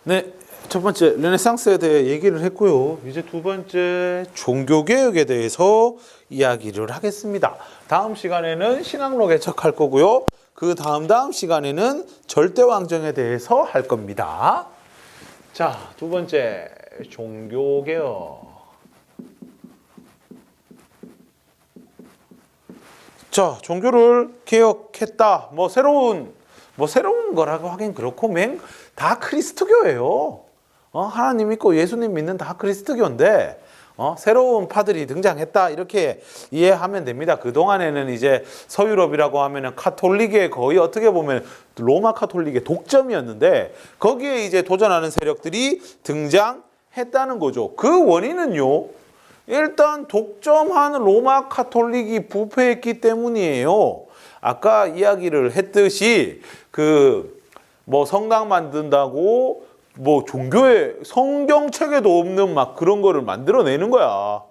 네, 첫 번째 르네상스에 대해 얘기를 했고요. 이제 두 번째 종교개혁에 대해서 이야기를 하겠습니다. 다음 시간에는 신앙로 개척할 거고요. 그 다음 시간에는 절대왕정에 대해서 할 겁니다. 자, 두 번째 종교개혁. 자, 종교를 개혁했다. 새로운 거라고 하긴 그렇고 다 그리스도교예요. 하나님 믿고 예수님 믿는 다 그리스도교인데 새로운 파들이 등장했다 이렇게 이해하면 됩니다. 그 동안에는 이제 서유럽이라고 하면은 카톨릭의 거의 어떻게 보면 로마 카톨릭의 독점이었는데 거기에 이제 도전하는 세력들이 등장했다는 거죠. 그 원인은요. 일단 독점한 로마 카톨릭이 부패했기 때문이에요. 아까 이야기를 했듯이 성당 만든다고 종교에 성경책에도 없는 막 그런 거를 만들어내는 거야.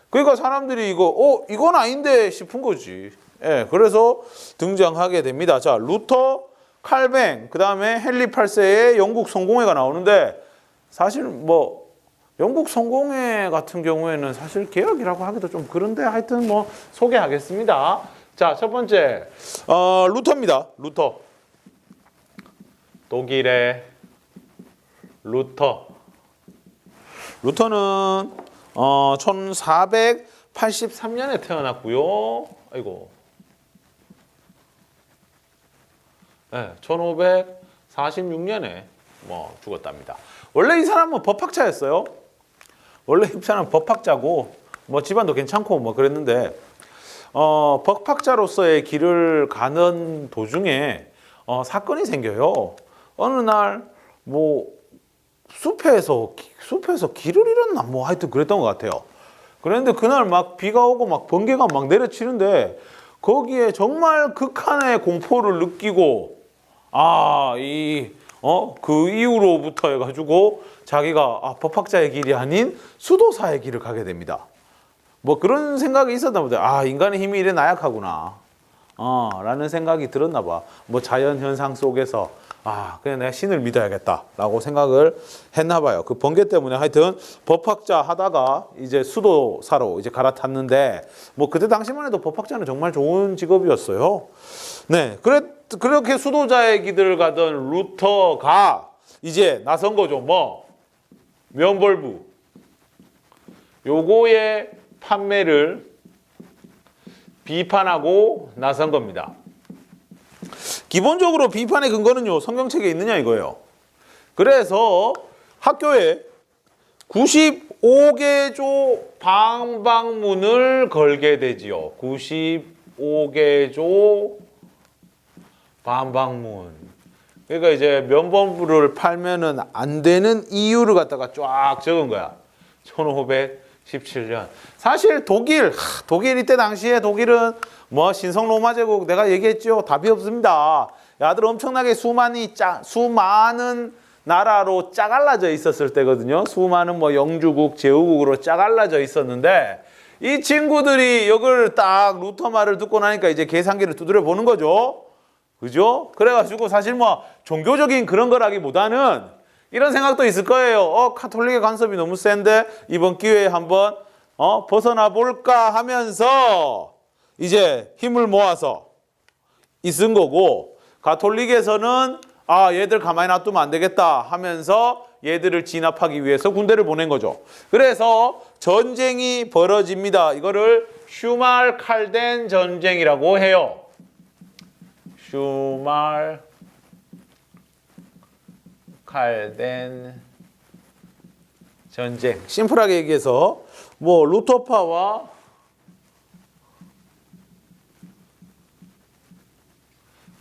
그러니까 사람들이 이건 아닌데 싶은 거지. 예, 그래서 등장하게 됩니다. 자, 루터, 칼뱅, 그 다음에 헨리 8세의 영국 성공회가 나오는데 사실 영국 성공회 같은 경우에는 사실 개혁이라고 하기도 좀 그런데 하여튼 소개하겠습니다. 자, 첫 번째 루터입니다. 루터. 독일의 루터. 루터는 1483년에 태어났고요. 아이고. 네, 1546년에 죽었답니다. 원래 이 사람은 법학자였어요. 원래 이 사람은 법학자고 집안도 괜찮고 그랬는데 법학자로서의 길을 가는 도중에 사건이 생겨요. 어느 날 숲에서 길을 잃었나 하여튼 그랬던 것 같아요. 그랬는데 그날 비가 오고 번개가 내려치는데 거기에 정말 극한의 공포를 느끼고 그 이후로부터 해가지고 자기가 법학자의 길이 아닌 수도사의 길을 가게 됩니다. 그런 생각이 있었나 보다. 인간의 힘이 이래 나약하구나. 라는 생각이 들었나 봐. 자연 현상 속에서 그냥 내가 신을 믿어야겠다라고 생각을 했나 봐요. 그 번개 때문에 하여튼 법학자 하다가 이제 수도사로 이제 갈아탔는데 그때 당시만 해도 법학자는 정말 좋은 직업이었어요. 네, 그렇게 수도자의 길을 가던 루터가 이제 나선 거죠. 면벌부. 요거의 판매를 비판하고 나선 겁니다. 기본적으로 비판의 근거는요, 성경책에 있느냐 이거예요. 그래서 학교에 95개조 방방문을 걸게 되지요. 95개조 방방문. 그러니까 이제 면범부를 팔면은 안 되는 이유를 갖다가 쫙 적은 거야. 1517년. 사실 독일 이때 당시에 독일은 신성 로마 제국 내가 얘기했죠. 답이 없습니다. 야들 엄청나게 수많은 나라로 짜갈라져 있었을 때거든요. 수많은 영주국, 제후국으로 짜갈라져 있었는데 이 친구들이 이걸 딱 루터 말을 듣고 나니까 이제 계산기를 두드려 보는 거죠. 그죠? 그래가지고 사실 종교적인 그런 거라기보다는 이런 생각도 있을 거예요. 카톨릭의 간섭이 너무 센데 이번 기회에 한번 벗어나 볼까 하면서 이제 힘을 모아서 있은 거고, 가톨릭에서는 얘들 가만히 놔두면 안 되겠다 하면서 얘들을 진압하기 위해서 군대를 보낸 거죠. 그래서 전쟁이 벌어집니다. 이거를 슈말-칼덴 전쟁이라고 해요. 슈말-칼덴 전쟁. 심플하게 얘기해서 루터파와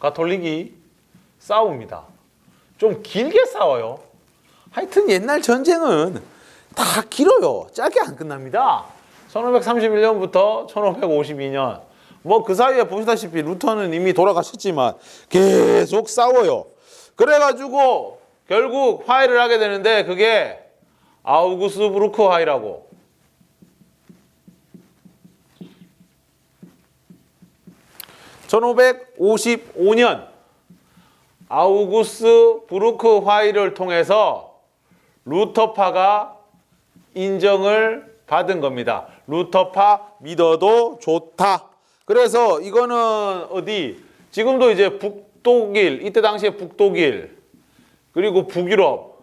가톨릭이 싸웁니다. 좀 길게 싸워요. 하여튼 옛날 전쟁은 다 길어요. 짧게 안 끝납니다. 1531년부터 1552년. 그 사이에 보시다시피 루터는 이미 돌아가셨지만 계속 싸워요. 그래가지고 결국 화해를 하게 되는데 그게 아우구스부르크 화해라고. 1555년 아우구스 부르크 화이를 통해서 루터파가 인정을 받은 겁니다. 루터파 믿어도 좋다. 그래서 이거는 어디? 지금도 이제 북독일, 이때 당시에 북독일, 그리고 북유럽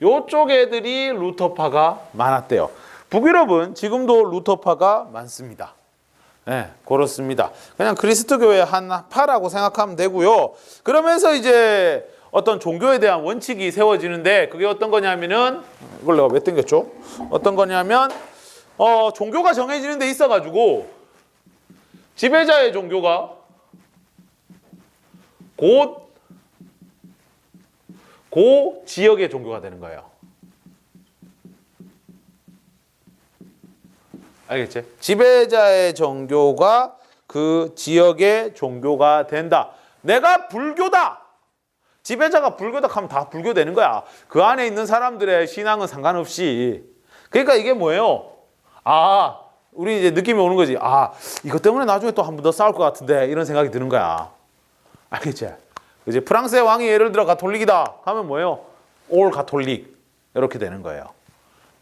요쪽 애들이 루터파가 많았대요. 북유럽은 지금도 루터파가 많습니다. 네, 그렇습니다. 그냥 그리스도교의 한 파라고 생각하면 되고요. 그러면서 이제 어떤 종교에 대한 원칙이 세워지는데 그게 어떤 거냐면은 이걸 내가 왜 땡겼죠? 어떤 거냐면 종교가 정해지는 데 있어가지고 지배자의 종교가 곧 그 지역의 종교가 되는 거예요. 알겠지? 지배자의 종교가 그 지역의 종교가 된다. 내가 불교다. 지배자가 불교다 하면 다 불교 되는 거야. 그 안에 있는 사람들의 신앙은 상관없이. 그러니까 이게 뭐예요? 아, 우리 이제 느낌이 오는 거지. 아, 이것 때문에 나중에 또 한 번 더 싸울 것 같은데 이런 생각이 드는 거야. 알겠지? 이제 프랑스의 왕이 예를 들어 가톨릭이다 하면 뭐예요? 올 가톨릭 이렇게 되는 거예요.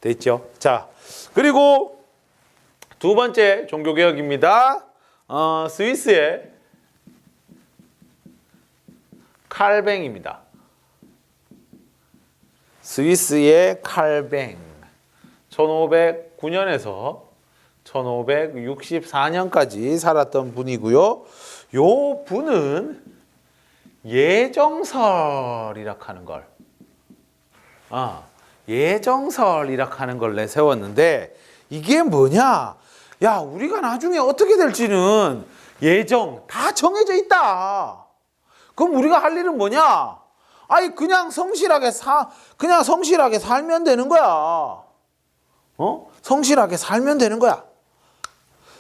됐죠? 자, 그리고 두 번째 종교개혁입니다. 스위스의 칼뱅입니다. 스위스의 칼뱅. 1509년에서 1564년까지 살았던 분이고요. 요 분은 예정설이라 하는 걸, 예정설이라 하는 걸 내세웠는데 이게 뭐냐? 야, 우리가 나중에 어떻게 될지는 예정 다 정해져 있다. 그럼 우리가 할 일은 뭐냐? 아니 그냥 성실하게 살면 되는 거야. 성실하게 살면 되는 거야.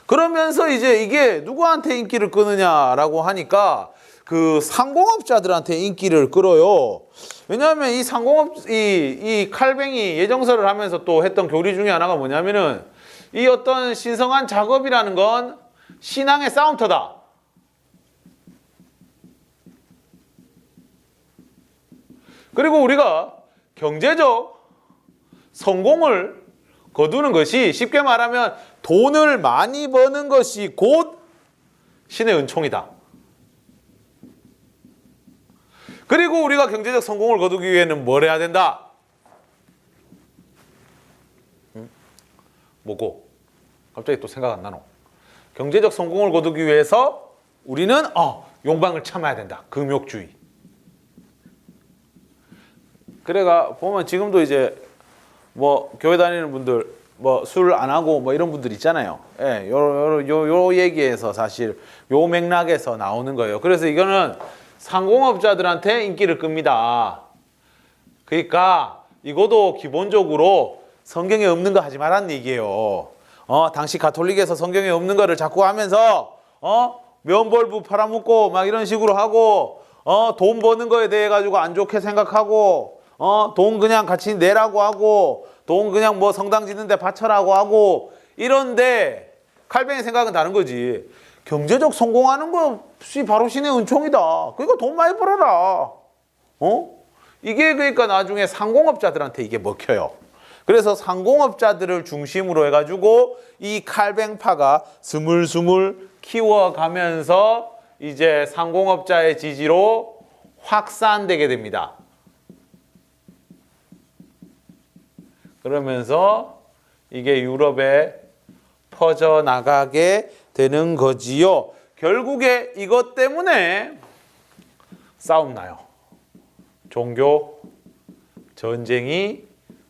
그러면서 이제 이게 누구한테 인기를 끄느냐라고 하니까 그 상공업자들한테 인기를 끌어요. 왜냐하면 이 이 칼뱅이 예정설을 하면서 또 했던 교리 중에 하나가 뭐냐면은 이 어떤 신성한 작업이라는 건 신앙의 싸움터다. 그리고 우리가 경제적 성공을 거두는 것이 쉽게 말하면 돈을 많이 버는 것이 곧 신의 은총이다. 그리고 우리가 경제적 성공을 거두기 위해는 뭘 해야 된다? 뭐고? 갑자기 또 생각 안 나노. 경제적 성공을 거두기 위해서 우리는 욕망을 참아야 된다. 금욕주의. 그래가 보면 지금도 이제 뭐 교회 다니는 분들 뭐 술 안 하고 뭐 이런 분들 있잖아요. 예, 요 얘기에서 사실 요 맥락에서 나오는 거예요. 그래서 이거는 상공업자들한테 인기를 끕니다. 그러니까 이것도 기본적으로 성경에 없는 거 하지 말라는 얘기예요. 당시 가톨릭에서 성경에 없는 거를 자꾸 하면서 면벌부 팔아먹고 막 이런 식으로 하고 돈 버는 거에 대해 가지고 안 좋게 생각하고 돈 그냥 같이 내라고 하고 돈 그냥 뭐 성당 짓는 데 바쳐라고 하고 이런데 칼뱅의 생각은 다른 거지. 경제적 성공하는 것이 바로 신의 은총이다. 그러니까 돈 많이 벌어라. 이게 그러니까 나중에 상공업자들한테 이게 먹혀요. 그래서 상공업자들을 중심으로 해가지고 이 칼뱅파가 스물스물 키워가면서 이제 상공업자의 지지로 확산되게 됩니다. 그러면서 이게 유럽에 퍼져나가게 되는 거지요. 결국에 이것 때문에 싸움 나요. 종교 전쟁이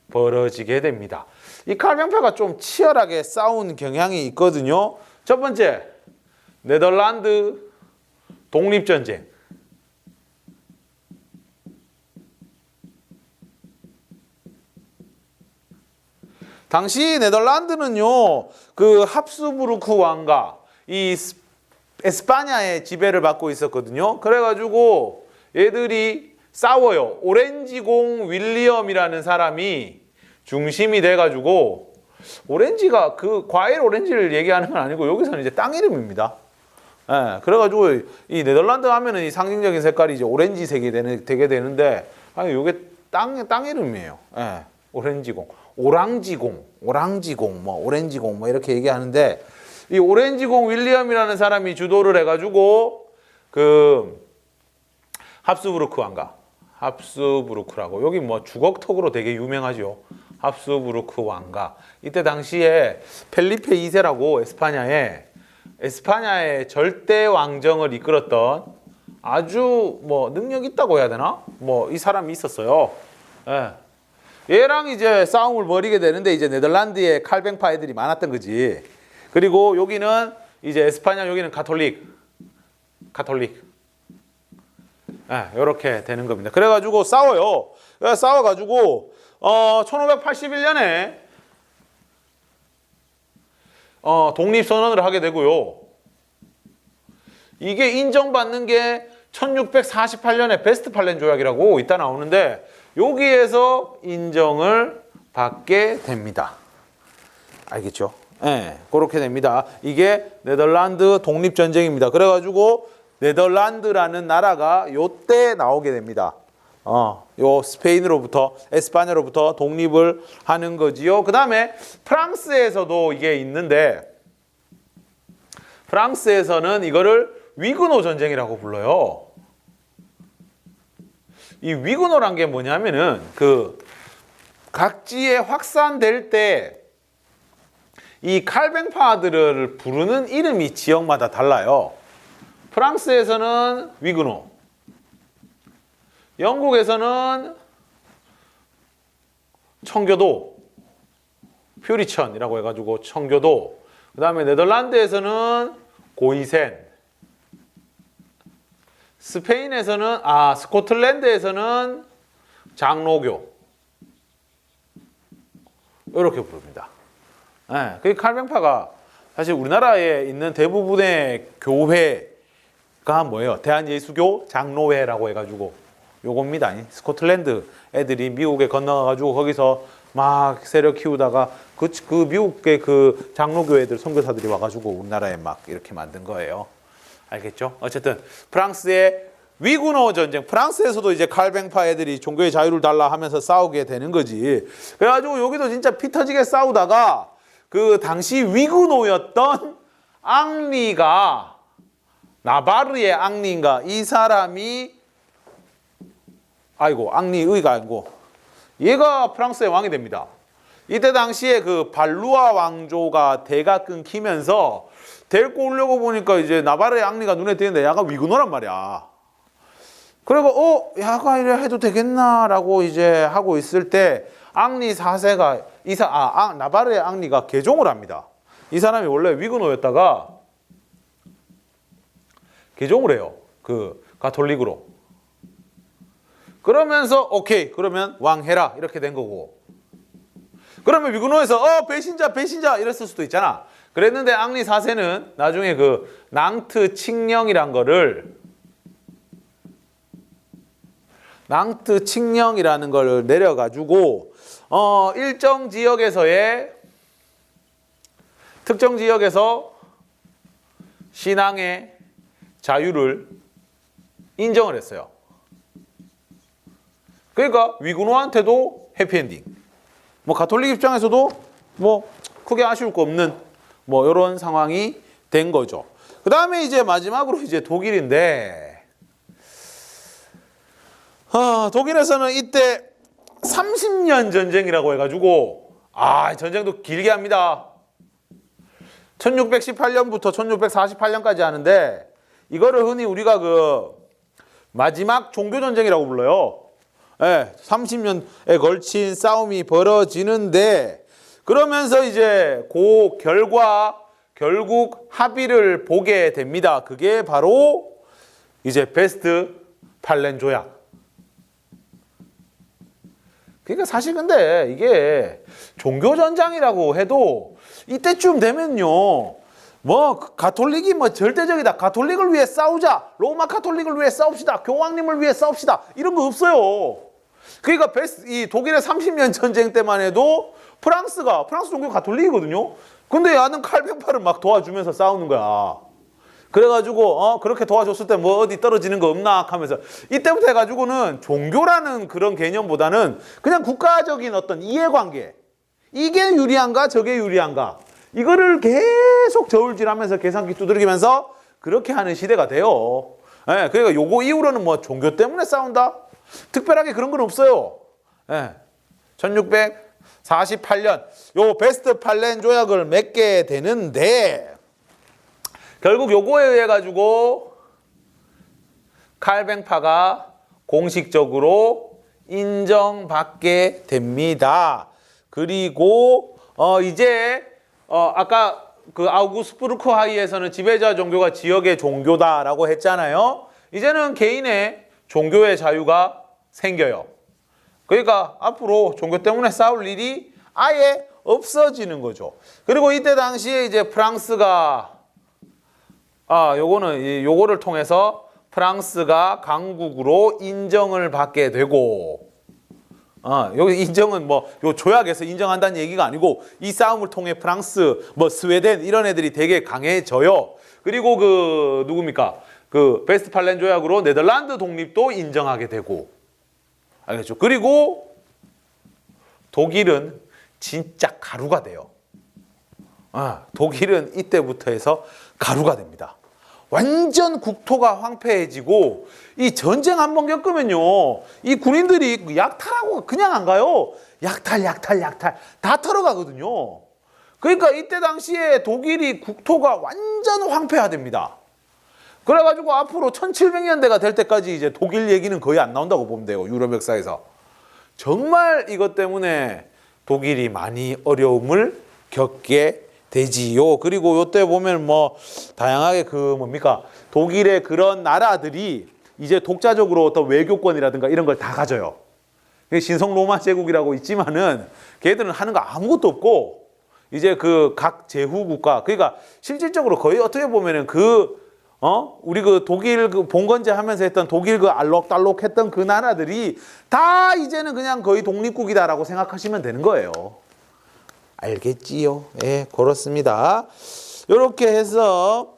벌어지게 됩니다. 이 칼뱅파가 좀 치열하게 싸운 경향이 있거든요. 첫 번째, 네덜란드 독립전쟁. 당시 네덜란드는요, 그 합스부르크 왕가, 이 에스파냐의 지배를 받고 있었거든요. 그래가지고 얘들이 싸워요. 오렌지공 윌리엄이라는 사람이 중심이 돼가지고, 오렌지가 그 과일 오렌지를 얘기하는 건 아니고 여기서는 이제 땅 이름입니다. 예, 그래가지고 이 네덜란드 하면은 이 상징적인 색깔이 이제 오렌지색이 되게 되는데, 아니 요게 땅 이름이에요. 예, 오렌지공, 오랑지공, 뭐 오렌지공 뭐 이렇게 얘기하는데, 이 오렌지공 윌리엄이라는 사람이 주도를 해가지고 그 합스부르크 왕가, 합스부르크라고 여기 뭐 주걱턱으로 되게 유명하죠. 합스부르크 왕가. 이때 당시에 펠리페 2세라고 에스파냐의 절대 왕정을 이끌었던 아주 뭐 능력 있다고 해야 되나? 뭐 이 사람이 있었어요. 예. 얘랑 이제 싸움을 벌이게 되는데 이제 네덜란드에 칼뱅파 애들이 많았던 거지. 그리고 여기는 이제 에스파냐, 여기는 가톨릭. 예, 이렇게 되는 겁니다. 그래가지고 싸워요. 싸워가지고 1581년에 독립선언을 하게 되고요. 이게 인정받는 게 1648년에 베스트팔렌 조약이라고 이따 나오는데, 여기에서 인정을 받게 됩니다. 알겠죠? 네, 그렇게 됩니다. 이게 네덜란드 독립전쟁입니다. 그래가지고 네덜란드라는 나라가 요때 나오게 됩니다. 요 스페인으로부터, 에스파냐로부터 독립을 하는 거지요. 그 다음에 프랑스에서도 이게 있는데, 프랑스에서는 이거를 위그노 전쟁이라고 불러요. 이 위그노란 게 뭐냐면은 그 각지에 확산될 때 이 칼뱅파들을 부르는 이름이 지역마다 달라요. 프랑스에서는 위그노, 영국에서는 청교도, 퓨리천이라고 해가지고 청교도, 그 다음에 네덜란드에서는 고이센, 스페인에서는 스코틀랜드에서는 장로교, 이렇게 부릅니다. 네, 그 칼뱅파가 사실 우리나라에 있는 대부분의 교회가 뭐예요? 대한예수교 장로회라고 해가지고 요겁니다. 스코틀랜드 애들이 미국에 건너가가지고 거기서 막 세력 키우다가 그 미국의 그 장로교 애들 선교사들이 와가지고 우리나라에 막 이렇게 만든 거예요. 알겠죠? 어쨌든 프랑스의 위그노 전쟁, 프랑스에서도 이제 칼뱅파 애들이 종교의 자유를 달라 하면서 싸우게 되는 거지. 그래가지고 여기도 진짜 피 터지게 싸우다가 그 당시 위그노였던 앙리가, 나바르의 앙리인가, 이 사람이 앙리의가 아니고 얘가 프랑스의 왕이 됩니다. 이때 당시에 그 발루아 왕조가 대가 끊기면서 데리고 오려고 보니까 이제 나바르의 앙리가 눈에 띄는데 야가 위그노란 말이야. 그리고 야가 이래 해도 되겠나라고 이제 하고 있을 때 앙리 4세가 나바르의 앙리가 개종을 합니다. 이 사람이 원래 위그노였다가 개종을 해요. 그 가톨릭으로. 그러면서 오케이, 그러면 왕 해라 이렇게 된 거고. 그러면 위그노에서 배신자 이랬을 수도 있잖아. 그랬는데 앙리 4세는 나중에 그 낭트 칙령이란 거를 내려가지고 일정 지역에서의 특정 지역에서 신앙의 자유를 인정을 했어요. 그러니까 위그노한테도 해피엔딩. 뭐 가톨릭 입장에서도 뭐 크게 아쉬울 거 없는 뭐 이런 상황이 된 거죠. 그 다음에 이제 마지막으로 이제 독일인데, 독일에서는 이때 30년 전쟁이라고 해가지고 전쟁도 길게 합니다. 1618년부터 1648년까지 하는데, 이거를 흔히 우리가 그 마지막 종교전쟁이라고 불러요. 30년에 걸친 싸움이 벌어지는데, 그러면서 이제 그 결국 합의를 보게 됩니다. 그게 바로 이제 베스트팔렌 조약. 그러니까 사실 근데 이게 종교전쟁이라고 해도 이때쯤 되면요, 뭐 가톨릭이 뭐 절대적이다, 가톨릭을 위해 싸우자, 로마 가톨릭을 위해 싸웁시다, 교황님을 위해 싸웁시다, 이런 거 없어요. 그러니까 이 독일의 30년 전쟁 때만 해도 프랑스 종교 가톨릭이거든요. 근데 야는 칼뱅파를 막 도와주면서 싸우는 거야. 그래가지고 그렇게 도와줬을 때 뭐 어디 떨어지는 거 없나 하면서 이때부터 해가지고는 종교라는 그런 개념보다는 그냥 국가적인 어떤 이해관계, 이게 유리한가 저게 유리한가, 이거를 계속 저울질하면서 계산기 두드리면서 그렇게 하는 시대가 돼요. 예, 그러니까 요거 이후로는 뭐 종교 때문에 싸운다? 특별하게 그런 건 없어요. 예, 1648년 요 베스트팔렌 조약을 맺게 되는데 결국 요거에 의해 가지고 칼뱅파가 공식적으로 인정받게 됩니다. 그리고 이제 아까 그 아우구스부르크 하이에서는 지배자 종교가 지역의 종교다라고 했잖아요. 이제는 개인의 종교의 자유가 생겨요. 그러니까 앞으로 종교 때문에 싸울 일이 아예 없어지는 거죠. 그리고 이때 당시에 이제 프랑스가 요거를 통해서 프랑스가 강국으로 인정을 받게 되고, 여기 인정은 뭐 요 조약에서 인정한다는 얘기가 아니고 이 싸움을 통해 프랑스, 뭐 스웨덴 이런 애들이 되게 강해져요. 그리고 그 누굽니까? 그 베스트팔렌 조약으로 네덜란드 독립도 인정하게 되고, 알겠죠? 그리고 독일은 진짜 가루가 돼요. 독일은 이때부터 해서 가루가 됩니다. 완전 국토가 황폐해지고 이 전쟁 한번 겪으면요, 이 군인들이 약탈하고 그냥 안 가요. 약탈 다 털어가거든요. 그러니까 이때 당시에 독일이 국토가 완전 황폐화됩니다. 그래가지고 앞으로 1700년대가 될 때까지 이제 독일 얘기는 거의 안 나온다고 보면 돼요. 유럽 역사에서. 정말 이것 때문에 독일이 많이 어려움을 겪게 되지요. 그리고 요때 보면 뭐 다양하게 그 뭡니까? 독일의 그런 나라들이 이제 독자적으로 어떤 외교권이라든가 이런 걸 다 가져요. 신성 로마 제국이라고 있지만은 걔들은 하는 거 아무것도 없고 이제 그 각 제후 국가, 그러니까 실질적으로 거의 어떻게 보면은 우리 그 독일 그 봉건제 하면서 했던 독일 그 알록달록 했던 그 나라들이 다 이제는 그냥 거의 독립국이다라고 생각하시면 되는 거예요. 알겠지요? 예, 그렇습니다. 이렇게 해서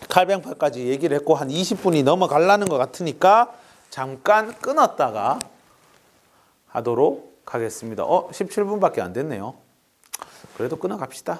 칼뱅파까지 얘기를 했고 한 20분이 넘어가려는 것 같으니까 잠깐 끊었다가 하도록 하겠습니다. 17분밖에 안 됐네요. 그래도 끊어갑시다.